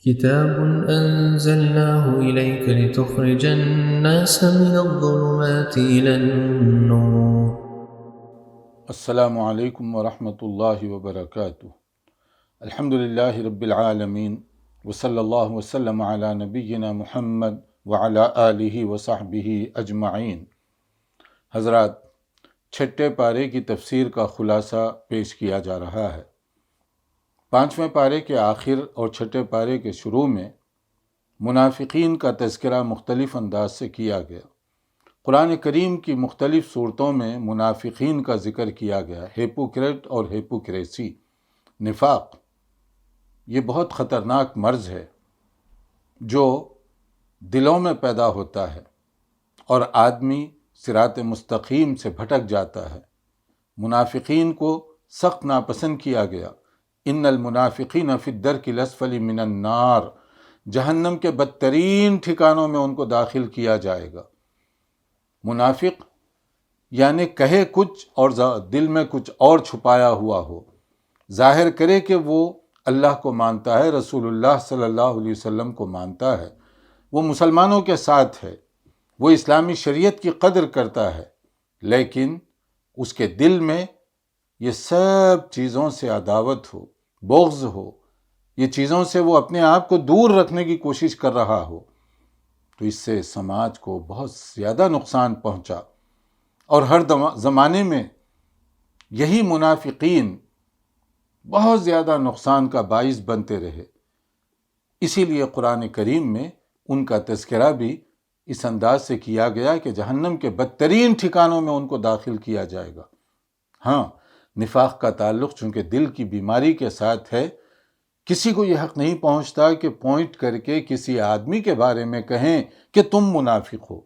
كتاب أنزلناه إليك لتخرج الناس من الظلمات إلى النور. السلام علیکم ورحمۃ اللہ وبرکاتہ۔ الحمدللہ رب العالمین وصلی اللہ وسلم علی نبینا محمد وعلی آلہ وصحبہ اجمعین۔ حضرات، چھٹے پارے کی تفسیر کا خلاصہ پیش کیا جا رہا ہے۔ پانچویں پارے کے آخر اور چھٹے پارے کے شروع میں منافقین کا تذکرہ مختلف انداز سے کیا گیا۔ قرآن کریم کی مختلف صورتوں میں منافقین کا ذکر کیا گیا، ہیپوکریٹ اور ہیپوکریسی، نفاق۔ یہ بہت خطرناک مرض ہے جو دلوں میں پیدا ہوتا ہے اور آدمی صراط مستقیم سے بھٹک جاتا ہے۔ منافقین کو سخت ناپسند کیا گیا۔ ان المنافقین فی الدرک الاسفل من النار، جہنم کے بدترین ٹھکانوں میں ان کو داخل کیا جائے گا۔ منافق یعنی کہے کچھ اور دل میں کچھ اور چھپایا ہوا ہو، ظاہر کرے کہ وہ اللہ کو مانتا ہے، رسول اللہ صلی اللہ علیہ وسلم کو مانتا ہے، وہ مسلمانوں کے ساتھ ہے، وہ اسلامی شریعت کی قدر کرتا ہے، لیکن اس کے دل میں یہ سب چیزوں سے عداوت ہو، بغض ہو، یہ چیزوں سے وہ اپنے آپ کو دور رکھنے کی کوشش کر رہا ہو، تو اس سے سماج کو بہت زیادہ نقصان پہنچا۔ اور ہر زمانے میں یہی منافقین بہت زیادہ نقصان کا باعث بنتے رہے۔ اسی لیے قرآن کریم میں ان کا تذکرہ بھی اس انداز سے کیا گیا کہ جہنم کے بدترین ٹھکانوں میں ان کو داخل کیا جائے گا۔ ہاں، نفاق کا تعلق چونکہ دل کی بیماری کے ساتھ ہے، کسی کو یہ حق نہیں پہنچتا کہ پوائنٹ کر کے کسی آدمی کے بارے میں کہیں کہ تم منافق ہو۔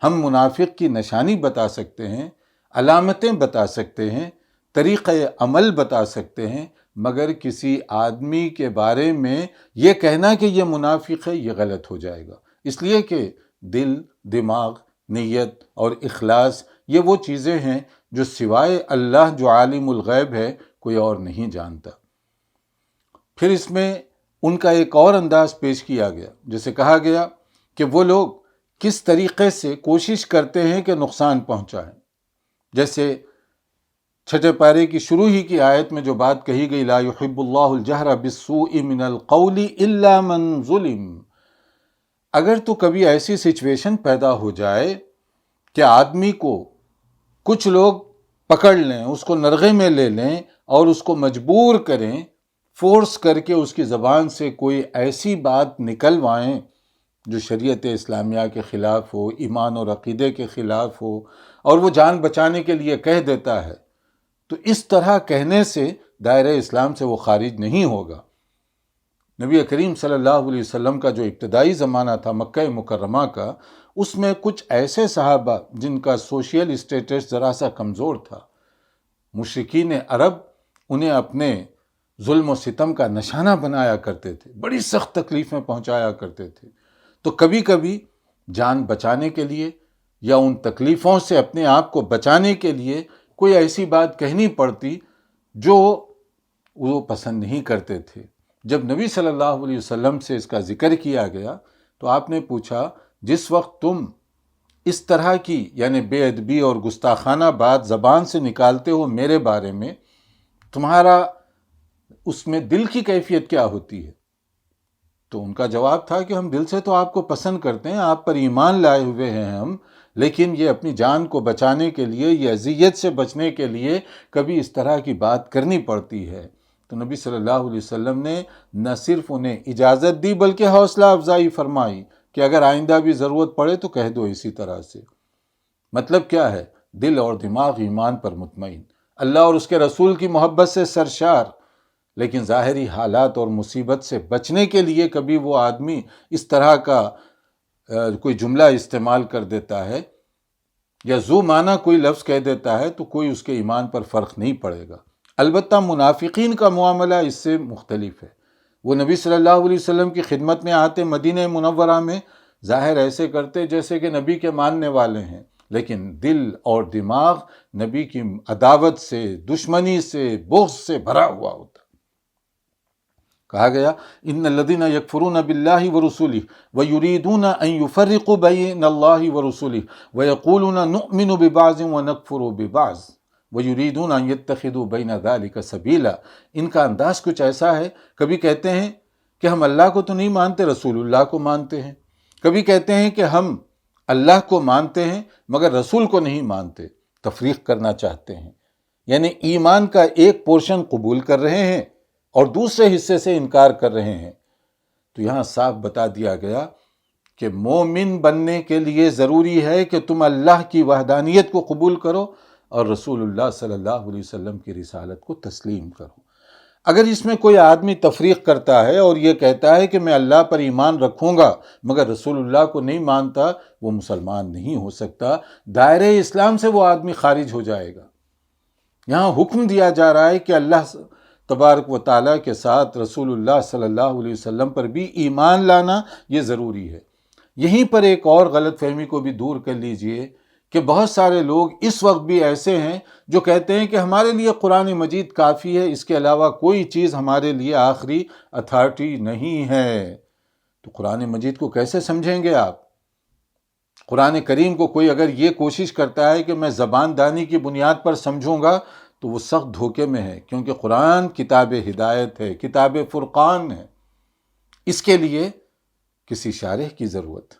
ہم منافق کی نشانی بتا سکتے ہیں، علامتیں بتا سکتے ہیں، طریقہ عمل بتا سکتے ہیں، مگر کسی آدمی کے بارے میں یہ کہنا کہ یہ منافق ہے، یہ غلط ہو جائے گا۔ اس لیے کہ دل، دماغ، نیت اور اخلاص یہ وہ چیزیں ہیں جو سوائے اللہ جو عالم الغیب ہے کوئی اور نہیں جانتا۔ پھر اس میں ان کا ایک اور انداز پیش کیا گیا، جیسے کہا گیا کہ وہ لوگ کس طریقے سے کوشش کرتے ہیں کہ نقصان پہنچائیں۔ جیسے چھٹے پارے کی شروع ہی کی آیت میں جو بات کہی گئی، لا يحب اللہ الجہر بالسوء من القول الا من ظلم۔ اگر تو کبھی ایسی سچویشن پیدا ہو جائے کہ آدمی کو کچھ لوگ پکڑ لیں، اس کو نرغے میں لے لیں اور اس کو مجبور کریں، فورس کر کے اس کی زبان سے کوئی ایسی بات نکلوائیں جو شریعت اسلامیہ کے خلاف ہو، ایمان اور عقیدے کے خلاف ہو، اور وہ جان بچانے کے لیے کہہ دیتا ہے، تو اس طرح کہنے سے دائرہ اسلام سے وہ خارج نہیں ہوگا۔ نبی کریم صلی اللہ علیہ وسلم کا جو ابتدائی زمانہ تھا مکہ مکرمہ کا، اس میں کچھ ایسے صحابہ جن کا سوشل اسٹیٹس ذرا سا کمزور تھا، مشرکین عرب انہیں اپنے ظلم و ستم کا نشانہ بنایا کرتے تھے، بڑی سخت تکلیفیں پہنچایا کرتے تھے۔ تو کبھی کبھی جان بچانے کے لیے یا ان تکلیفوں سے اپنے آپ کو بچانے کے لیے کوئی ایسی بات کہنی پڑتی جو وہ پسند نہیں کرتے تھے۔ جب نبی صلی اللہ علیہ وسلم سے اس کا ذکر کیا گیا تو آپ نے پوچھا، جس وقت تم اس طرح کی یعنی بے ادبی اور گستاخانہ بات زبان سے نکالتے ہو میرے بارے میں، تمہارا اس میں دل کی کیفیت کیا ہوتی ہے؟ تو ان کا جواب تھا کہ ہم دل سے تو آپ کو پسند کرتے ہیں، آپ پر ایمان لائے ہوئے ہیں ہم، لیکن یہ اپنی جان کو بچانے کے لیے، یہ اذیت سے بچنے کے لیے کبھی اس طرح کی بات کرنی پڑتی ہے۔ تو نبی صلی اللہ علیہ وسلم نے نہ صرف انہیں اجازت دی بلکہ حوصلہ افزائی فرمائی کہ اگر آئندہ بھی ضرورت پڑے تو کہہ دو اسی طرح سے۔ مطلب کیا ہے؟ دل اور دماغ ایمان پر مطمئن، اللہ اور اس کے رسول کی محبت سے سرشار، لیکن ظاہری حالات اور مصیبت سے بچنے کے لیے کبھی وہ آدمی اس طرح کا کوئی جملہ استعمال کر دیتا ہے یا ذو معنی کوئی لفظ کہہ دیتا ہے تو کوئی اس کے ایمان پر فرق نہیں پڑے گا۔ البتہ منافقین کا معاملہ اس سے مختلف ہے۔ وہ نبی صلی اللہ علیہ وسلم کی خدمت میں آتے مدینہ منورہ میں ظاہر ایسے کرتے جیسے کہ نبی کے ماننے والے ہیں، لیکن دل اور دماغ نبی کی عداوت سے، دشمنی سے، بغض سے بھرا ہوا ہوتا۔ کہا گیا ان الذین یکفرون باللہ ورسلہ ویریدون ان یفرقوا بین اللہ ورسلہ ویقولون نؤمن ببعض ونکفر ببعض ویریدون ان یتخذوا بین ذلک سبیلا۔ ان کا انداز کچھ ایسا ہے، کبھی کہتے ہیں کہ ہم اللہ کو تو نہیں مانتے، رسول اللہ کو مانتے ہیں، کبھی کہتے ہیں کہ ہم اللہ کو مانتے ہیں مگر رسول کو نہیں مانتے، تفریق کرنا چاہتے ہیں، یعنی ایمان کا ایک پورشن قبول کر رہے ہیں اور دوسرے حصے سے انکار کر رہے ہیں۔ تو یہاں صاف بتا دیا گیا کہ مومن بننے کے لیے ضروری ہے کہ تم اللہ کی وحدانیت کو قبول کرو اور رسول اللہ صلی اللہ علیہ وسلم کی رسالت کو تسلیم کرو۔ اگر اس میں کوئی آدمی تفریق کرتا ہے اور یہ کہتا ہے کہ میں اللہ پر ایمان رکھوں گا مگر رسول اللہ کو نہیں مانتا، وہ مسلمان نہیں ہو سکتا، دائرہ اسلام سے وہ آدمی خارج ہو جائے گا۔ یہاں حکم دیا جا رہا ہے کہ اللہ تبارک و تعالیٰ کے ساتھ رسول اللہ صلی اللہ علیہ وسلم پر بھی ایمان لانا یہ ضروری ہے۔ یہیں پر ایک اور غلط فہمی کو بھی دور کر لیجئے کہ بہت سارے لوگ اس وقت بھی ایسے ہیں جو کہتے ہیں کہ ہمارے لیے قرآن مجید کافی ہے، اس کے علاوہ کوئی چیز ہمارے لیے آخری اتھارٹی نہیں ہے۔ تو قرآن مجید کو کیسے سمجھیں گے آپ؟ قرآن کریم کو کوئی اگر یہ کوشش کرتا ہے کہ میں زبان دانی کی بنیاد پر سمجھوں گا تو وہ سخت دھوکے میں ہے، کیونکہ قرآن کتاب ہدایت ہے، کتاب فرقان ہے۔ اس کے لیے کسی شارح کی ضرورت،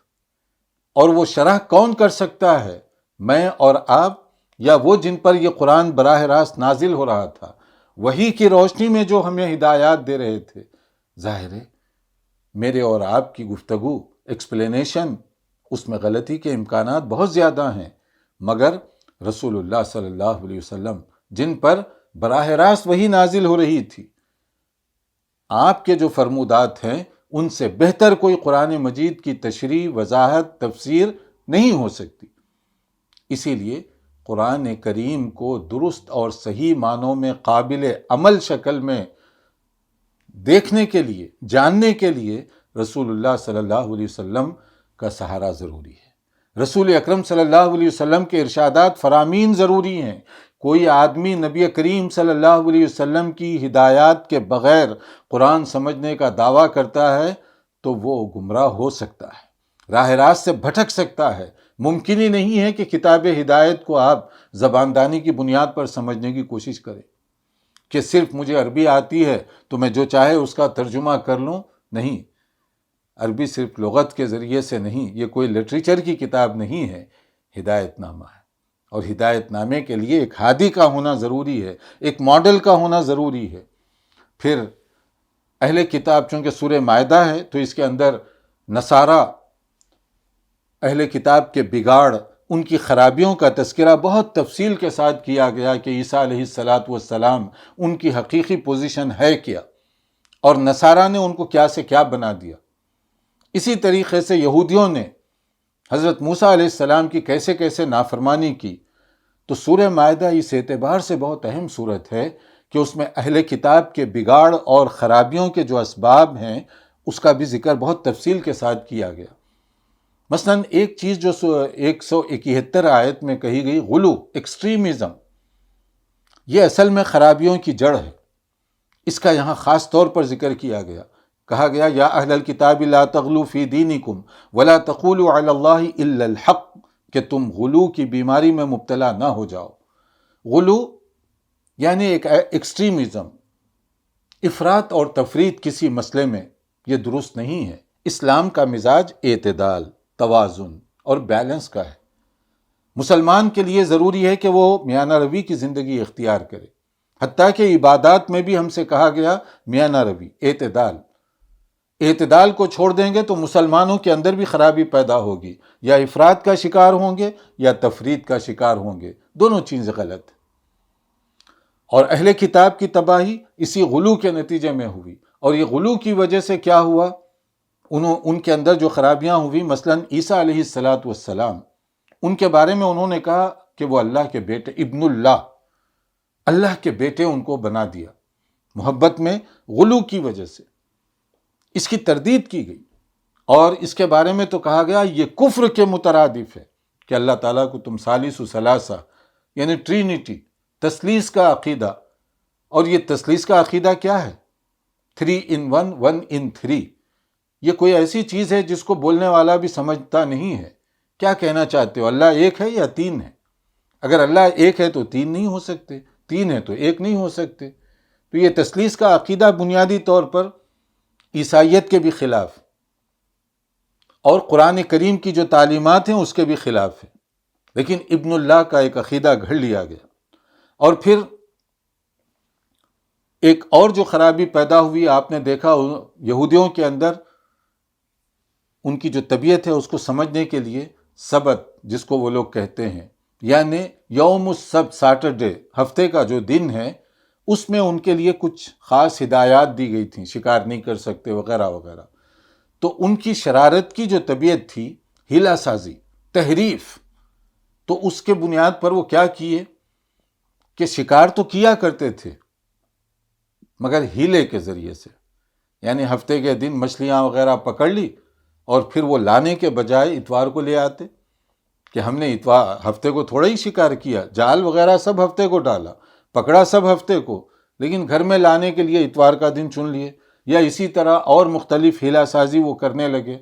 اور وہ شرح کون کر سکتا ہے؟ میں اور آپ، یا وہ جن پر یہ قرآن براہ راست نازل ہو رہا تھا، وہی کی روشنی میں جو ہمیں ہدایات دے رہے تھے۔ ظاہر ہے میرے اور آپ کی گفتگو، ایکسپلینیشن، اس میں غلطی کے امکانات بہت زیادہ ہیں، مگر رسول اللہ صلی اللہ علیہ وسلم جن پر براہ راست وہی نازل ہو رہی تھی، آپ کے جو فرمودات ہیں ان سے بہتر کوئی قرآن مجید کی تشریح، وضاحت، تفسیر نہیں ہو سکتی۔ اسی لیے قرآن کریم کو درست اور صحیح معنوں میں قابل عمل شکل میں دیکھنے کے لیے، جاننے کے لیے رسول اللہ صلی اللہ علیہ وسلم کا سہارا ضروری ہے۔ رسول اکرم صلی اللہ علیہ وسلم کے ارشادات فرامین ضروری ہیں۔ کوئی آدمی نبی کریم صلی اللہ علیہ وسلم کی ہدایات کے بغیر قرآن سمجھنے کا دعویٰ کرتا ہے تو وہ گمراہ ہو سکتا ہے، راہ راست سے بھٹک سکتا ہے۔ ممکن ہی نہیں ہے کہ کتاب ہدایت کو آپ زباندانی کی بنیاد پر سمجھنے کی کوشش کریں کہ صرف مجھے عربی آتی ہے تو میں جو چاہے اس کا ترجمہ کر لوں۔ نہیں، عربی صرف لغت کے ذریعے سے نہیں، یہ کوئی لٹریچر کی کتاب نہیں ہے، ہدایت نامہ ہے، اور ہدایت نامے کے لیے ایک ہادی کا ہونا ضروری ہے، ایک ماڈل کا ہونا ضروری ہے۔ پھر اہل کتاب، چونکہ سورہ مائدہ ہے تو اس کے اندر نصارہ، اہل کتاب کے بگاڑ، ان کی خرابیوں کا تذکرہ بہت تفصیل کے ساتھ کیا گیا کہ عیسیٰ علیہ السلام ان کی حقیقی پوزیشن ہے کیا، اور نصارہ نے ان کو کیا سے کیا بنا دیا۔ اسی طریقے سے یہودیوں نے حضرت موسیٰ علیہ السلام کی کیسے کیسے نافرمانی کی۔ تو سورہ مائدہ اس اعتبار سے بہت اہم سورت ہے کہ اس میں اہل کتاب کے بگاڑ اور خرابیوں کے جو اسباب ہیں اس کا بھی ذکر بہت تفصیل کے ساتھ کیا گیا۔ مثلا ایک چیز جو 171 آیت میں کہی گئی، غلو، ایکسٹریمزم، یہ اصل میں خرابیوں کی جڑ ہے، اس کا یہاں خاص طور پر ذکر کیا گیا۔ کہا گیا یا اہل الکتاب لا تغلو فی دینکم ولا تقولوا علی اللہ الا الحق، کہ تم غلو کی بیماری میں مبتلا نہ ہو جاؤ۔ غلو یعنی ایک ایکسٹریمزم، افراط اور تفریط کسی مسئلے میں، یہ درست نہیں ہے۔ اسلام کا مزاج اعتدال، توازن اور بیلنس کا ہے۔ مسلمان کے لیے ضروری ہے کہ وہ میانہ روی کی زندگی اختیار کرے، حتیٰ کہ عبادات میں بھی ہم سے کہا گیا میانہ روی، اعتدال۔ اعتدال کو چھوڑ دیں گے تو مسلمانوں کے اندر بھی خرابی پیدا ہوگی، یا افراط کا شکار ہوں گے یا تفریط کا شکار ہوں گے، دونوں چیزیں غلط۔ اور اہل کتاب کی تباہی اسی غلو کے نتیجے میں ہوئی، اور یہ غلو کی وجہ سے کیا ہوا، ان کے اندر جو خرابیاں ہوئی، مثلا عیسیٰ علیہ السلام، ان کے بارے میں انہوں نے کہا کہ وہ اللہ کے بیٹے، ابن اللہ کے بیٹے ان کو بنا دیا، محبت میں غلو کی وجہ سے اس کی تردید کی گئی، اور اس کے بارے میں تو کہا گیا یہ کفر کے مترادف ہے کہ اللہ تعالیٰ کو تم ثالث و ثلاثہ یعنی ٹرینیٹی، تثلیث کا عقیدہ۔ اور یہ تثلیث کا عقیدہ کیا ہے؟ 3 in 1, 1 in 3. یہ کوئی ایسی چیز ہے جس کو بولنے والا بھی سمجھتا نہیں ہے. کیا کہنا چاہتے ہو؟ اللہ ایک ہے یا تین ہے؟ اگر اللہ ایک ہے تو تین نہیں ہو سکتے، تین ہے تو ایک نہیں ہو سکتے. تو یہ تثلیث کا عقیدہ بنیادی طور پر عیسائیت کے بھی خلاف اور قرآن کریم کی جو تعلیمات ہیں اس کے بھی خلاف ہے. لیکن ابن اللہ کا ایک عقیدہ گھڑ لیا گیا. اور پھر ایک اور جو خرابی پیدا ہوئی، آپ نے دیکھا یہودیوں کے اندر ان کی جو طبیعت ہے اس کو سمجھنے کے لیے سبت، جس کو وہ لوگ کہتے ہیں، یعنی یوم السبت، سیٹرڈے، ہفتے کا جو دن ہے، اس میں ان کے لیے کچھ خاص ہدایات دی گئی تھیں، شکار نہیں کر سکتے وغیرہ وغیرہ. تو ان کی شرارت کی جو طبیعت تھی، ہیلا سازی، تحریف، تو اس کے بنیاد پر وہ کیا کیے کہ شکار تو کیا کرتے تھے مگر ہیلے کے ذریعے سے. یعنی ہفتے کے دن مچھلیاں وغیرہ پکڑ لی اور پھر وہ لانے کے بجائے اتوار کو لے آتے کہ ہم نے ہفتے کو تھوڑا ہی شکار کیا، جال وغیرہ سب ہفتے کو ڈالا، پکڑا سب ہفتے کو، لیکن گھر میں لانے کے لیے اتوار کا دن چن لیے. یا اسی طرح اور مختلف ہیلا سازی وہ کرنے لگے.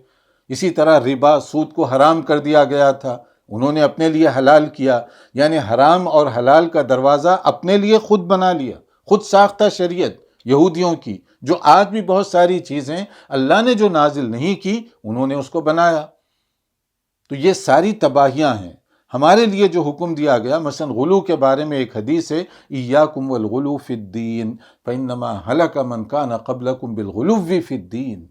اسی طرح ربا، سود کو حرام کر دیا گیا تھا، انہوں نے اپنے لیے حلال کیا. یعنی حرام اور حلال کا دروازہ اپنے لیے خود بنا لیا. خود ساختہ شریعت یہودیوں کی، جو آج بھی بہت ساری چیزیں اللہ نے جو نازل نہیں کی انہوں نے اس کو بنایا. تو یہ ساری تباہیاں ہیں. ہمارے لیے جو حکم دیا گیا، مثلا غلو کے بارے میں ایک حدیث ہے، ایاکم والغلو فی الدین فانما ہلک من کان قبلکم بالغلو فی الدین،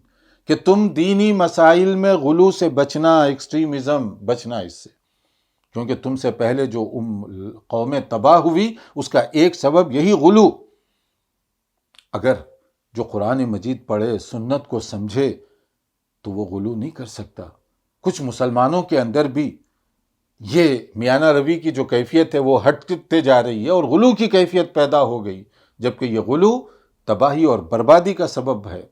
کہ تم دینی مسائل میں غلو سے بچنا، ایکسٹریمزم بچنا اس سے، کیونکہ تم سے پہلے جو قومیں تباہ ہوئی اس کا ایک سبب یہی غلو. اگر جو قرآن مجید پڑھے، سنت کو سمجھے، تو وہ غلو نہیں کر سکتا. کچھ مسلمانوں کے اندر بھی یہ میانہ روی کی جو کیفیت ہے وہ ہٹتے جا رہی ہے اور غلو کی کیفیت پیدا ہو گئی، جبکہ یہ غلو تباہی اور بربادی کا سبب ہے.